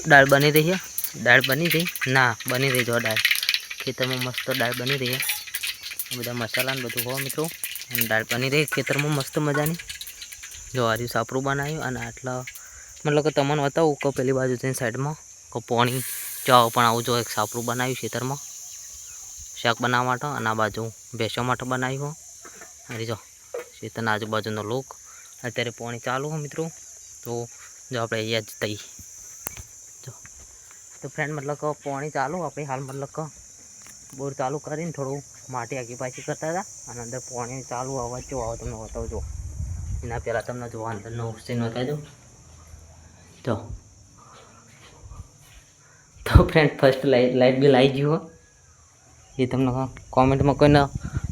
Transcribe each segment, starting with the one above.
દાળ બની રહી છે, દાળ બની રહી ના બની રહી જો દાળ ખેતરમાં મસ્ત દાળ બની રહી છે, બધા મસાલા ને બધું હો મિત્રો અને દાળ બની રહી ખેતરમાં મસ્ત મજાની જો આ રહ્યું સાપરું બનાવ્યું અને આટલા મતલબ કે તમને બતાવું કે પેલી બાજુ જઈને સાઈડમાં કે પાણી ચાવ પણ આવું જો એક સાપરું બનાવ્યું ખેતરમાં શાક બનાવવા માટે અને આ બાજુ ભેંસો માટે બનાવ્યું અને જો ખેતરના આજુબાજુનો લોક અત્યારે પાણી ચાલુ હોય મિત્રો તો જો આપણે અહીંયા જ તઈ જો તો ફ્રેન્ડ મતલબ કે પાણી ચાલુ આપણે હાલ મતલબ કે બોર ચાલુ કરીને થોડું માટી આગી પાછી કરતા હતા અને અંદર પાણી ચાલુ અવાજ જો આવો તમને બતાવજો એના પહેલાં તમને જો અંદરનો સીન બતાવજો તો ફ્રેન્ડ ફર્સ્ટ લાઇટ બિલ આવી ગયું એ તમને કોમેન્ટમાં કોઈને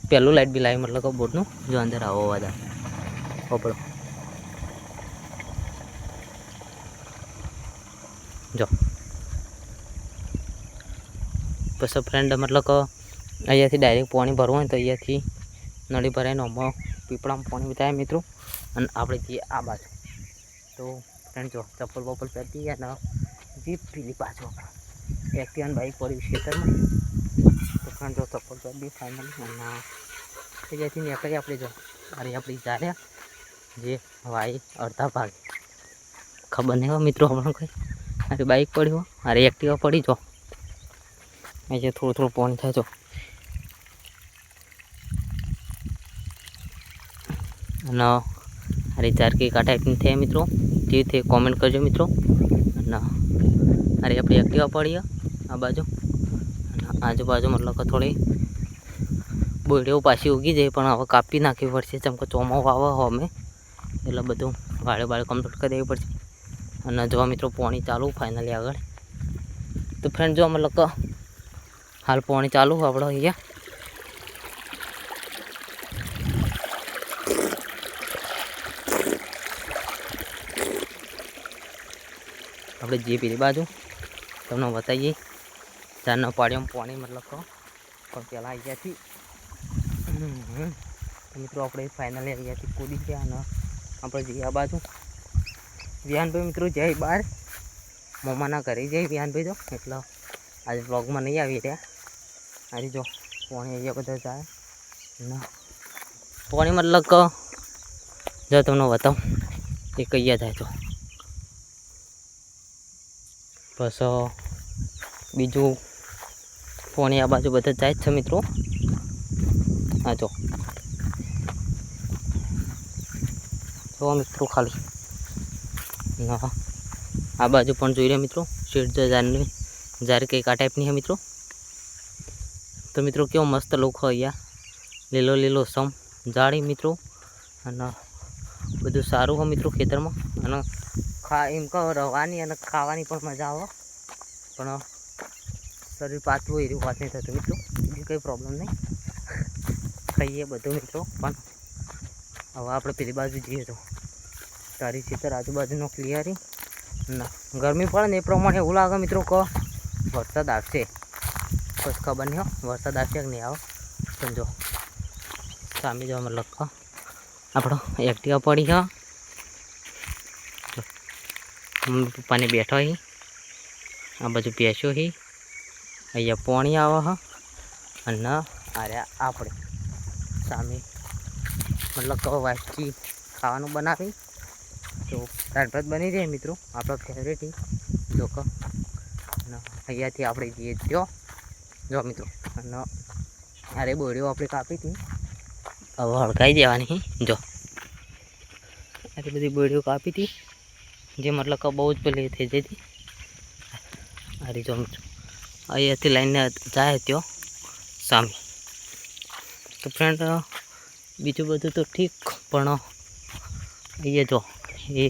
પહેલું લાઇટ બિલ આવી મતલબ કે બોટનું જો અંદર આવો અવાજ ઓપડો જો પછી ફ્રેન્ડ મતલબ કે અહીંયાથી ડાયરેક્ટ પાણી ભરવું હોય તો અહીંયાથી નળી ભરાઈને આમાં પીપળામાં પાણી થાય મિત્રો અને આપણે જઈએ આ બાજુ તો ફ્રેન્ડ જો ચપ્પલ બપ્પલ પહેરતી ગયા ને જીપ પીલી પાછો એક્ટિવા બાઇક પડી ખેતરમાં તો ફ્રેન્ડ જો ચપ્પલ પહેરી ફાઇનલી અને અહીંયાથી નીકળી આપણે જો અરે આપણી ચાલ્યા જે વાઈ અડધા ભાગ ખબર નહીં હોય મિત્રો હમણાં કંઈ અરે બાઇક પડી હો અરે એક્ટિવા પડી જો અહીંયા થોડું પાણી થાય જો અને અરે ચાર કે આ ટાઈપની થાય મિત્રો જે તે કોમેન્ટ કરજો મિત્રો અને અરે આપણી એક્ટિવા પડી આ બાજુ અને આજુબાજુ મતલબ કે થોડી બોયડીઓ પાછી ઉગી જાય પણ હવે કાપી નાખવી પડશે જેમ કે ચોમાવું આવે અમે એટલે બધું વાળે કમ્પ્લીટ કરી દેવી પડશે અને જો મિત્રો પાણી ચાલુ ફાઇનલી આગળ તો ફ્રેન્ડ જો મતલબ કે હાલ પાણી ચાલુ આપણે અહીંયા આપણે જે પેલી બાજુ તમને બતાવીએ ચારના પાડીઓમાં પાણી મતલબ કે પણ પહેલાં અહીંયાથી મિત્રો આપણે ફાઇનલી અહીંયાથી કૂદી ગયા અને આપણે જઈએ આ બાજુ વિહાનભાઈ મિત્રો જાય બહાર મમ્માના ઘરે જાય વિહાનભાઈ તો એટલે આજે બ્લોગમાં નહીં આવી રહ્યા આજે જો પાણી અહીંયા બધા જાય ને પાણી મતલબ કે જો તમને બતાવું એ કયા જાય તો બસ બીજું પાણી આ બાજુ બધા જાય જ છે મિત્રો હા જો મિત્રો ખાલી ના આ બાજુ પણ જોઈ રહ્યા મિત્રો શેડ જારની જાર કંઈક આ ટાઈપની છે મિત્રો તો મિત્રો કેવો મસ્ત લોકો અહીંયા લીલો સમ જાળી મિત્રો અને બધું સારું હોય મિત્રો ખેતરમાં અને એમ કહો રવાની અને ખાવાની પણ મજા આવે પણ શરીર પાછું હોય એવી વાત નહીં થતું મિત્રો બીજી કંઈ પ્રોબ્લેમ નહીં ખાઈએ બધું મિત્રો પણ હવે આપણે પેલી બાજુ જઈએ તો તારી ખેતર આજુબાજુનો ક્લિયરી ના ગરમી પડે ને એ પ્રમાણે એવું લાગે મિત્રો કે વરસાદ આવશે બસ ખબર નહીં હો વરસાદ આવશે કે નહીં આવે પણ જો સામે જો મતલબ આપણો એક્ટિવા પડી છે મમ્મી પપ્પાને બેઠો હી આ બાજુ બેસ્યો હી અહીંયા પાણી આવે હ અને આર્યા આપણે સામે મતલબ કે વાટકી ખાવાનું બનાવી તો દાળ ભાત બની જાય મિત્રો આપણો ફેવરેટ જો કે અહીંયાથી આપણે જઈએ જો મિત્રો અને અરે બોરીઓ આપણે કાપી હતી હવે હળગાઈ દેવાની જો આટલી બધી બોરીઓ કાપી હતી જે મતલબ કે બહુ જ પેલી થઈ જતી અરે જો મિત્રો અહીંયાથી લાઈને જાય ત્યો સામે તો ફ્રેન્ડ બીજું બધું તો ઠીક પણ અહીંયા જો એ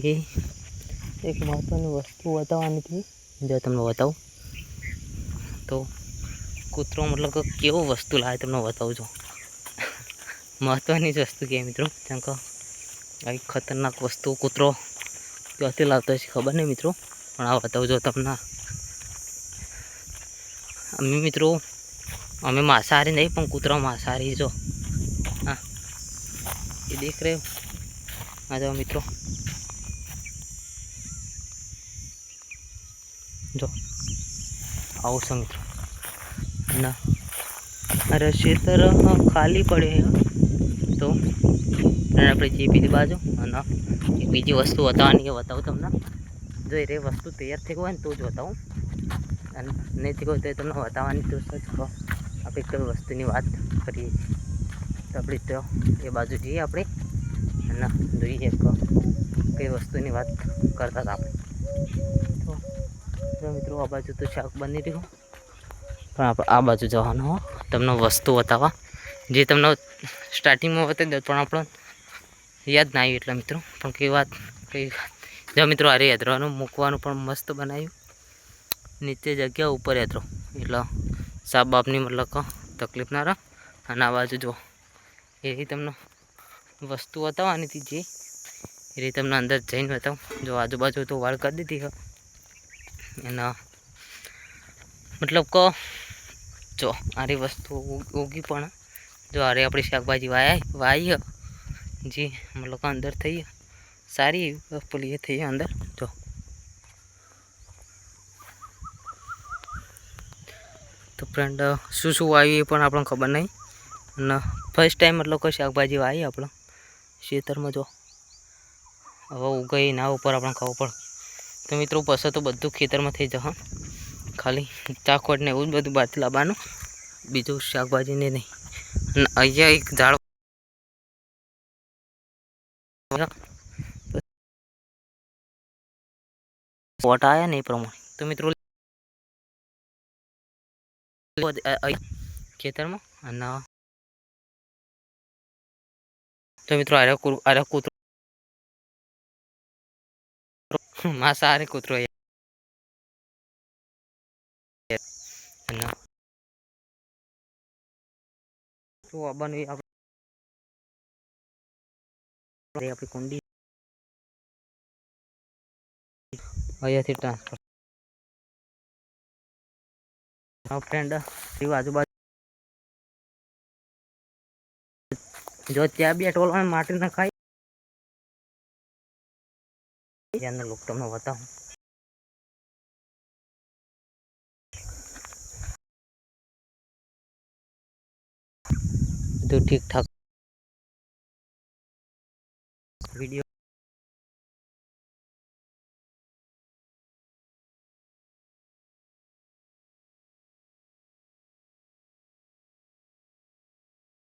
એક મહત્ત્વની વસ્તુ બતાવવાની હતી જો તમને બતાવું તો કૂતરો મતલબ કે કેવો વસ્તુ લાવે તમને બતાવું છું મહત્ત્વની જ વસ્તુ કહે મિત્રો કેમ કે આવી ખતરનાક વસ્તુ કૂતરો ક્યાંથી લાવતો હશે ખબર નહીં મિત્રો પણ આ બતાવું જો તમને અમે મિત્રો અમે માંસાહારી નહીં પણ કૂતરો માંસાહારી જો હા એ દેખ રહ્યો આ જાઓ મિત્રો જો આવું છે મિત્રો. ના અરે ખેતર ખાલી પડે છે તો આપણે જે પેલી બાજુ અને બીજી વસ્તુ બતાવવાની એ બતાવું તમને. જો એ વસ્તુ તૈયાર થઈ હોય ને તો જ બતાવું, અને નહીં થઈ હોય તો તમને બતાવવાની તો જ કહો. આપણે કઈ વસ્તુની વાત કરીએ તો આપણે તો એ બાજુ જઈએ આપણે અને જોઈએ કઈ વસ્તુની વાત કરતા હતા આપણે. તો મિત્રો આ બાજુ તો શાક બની રહ્યું, પણ આપણે આ બાજુ જવાનું હો તમને વસ્તુ બતાવવા, જે તમને સ્ટાર્ટિંગમાં બતાવી દો પણ આપણને યાદ ના આવ્યું એટલે મિત્રો. પણ કઈ જો મિત્રો અરે યાત્રાનું મૂકવાનું પણ મસ્ત બનાવ્યું, નીચે જગ્યા ઉપર યાત્રો એટલે સાપ બાપની મતલબ તકલીફ ના રહે. અને આ બાજુ જો એવી તમને વસ્તુ બતાવવાની હતી જે એ રીતે તમને અંદર જઈને બતાવું. જો આજુબાજુ તો વાળ કરી દીધી એના મતલબ કહો જો આરી વસ્તુ ઉગી પણ જો અરે આપણી શાકભાજી વાઈ જે મતલબ અંદર થઈ સારી પેલી એ થઈ અંદર. જો તો ફ્રેન્ડ શું શું વાવ્યું એ પણ આપણને ખબર નહીં, અને ફર્સ્ટ ટાઈમ મતલબ કોઈ શાકભાજી વાવી આપણે ખેતરમાં. જો હવે ઉગાઈ ના ઉપર આપણને ખબર પડે. તો મિત્રો પછી તો બધું ખેતરમાં થઈ જશે, ખાલી ચાખવટ ને એવું જ બધું બહારથી લાવવાનું, બીજું શાકભાજીને નહીં. અને અહીંયા એક ઝાડ પોટ આવ્યા ને એ પ્રમાણે તો મિત્રો ખેતરમાં. અને તો મિત્રો આરે કૂતરો માંસાહારી કૂતરો અને આપણી કુંડી અહીંયાથી ટ્રાન્સફર ફ્રેન્ડ આજુબાજુ જો ત્યાં બી ટોલ માટી ના ખાઈ લોક તમને બતાવું. બધું ઠીકઠાક વિડીયો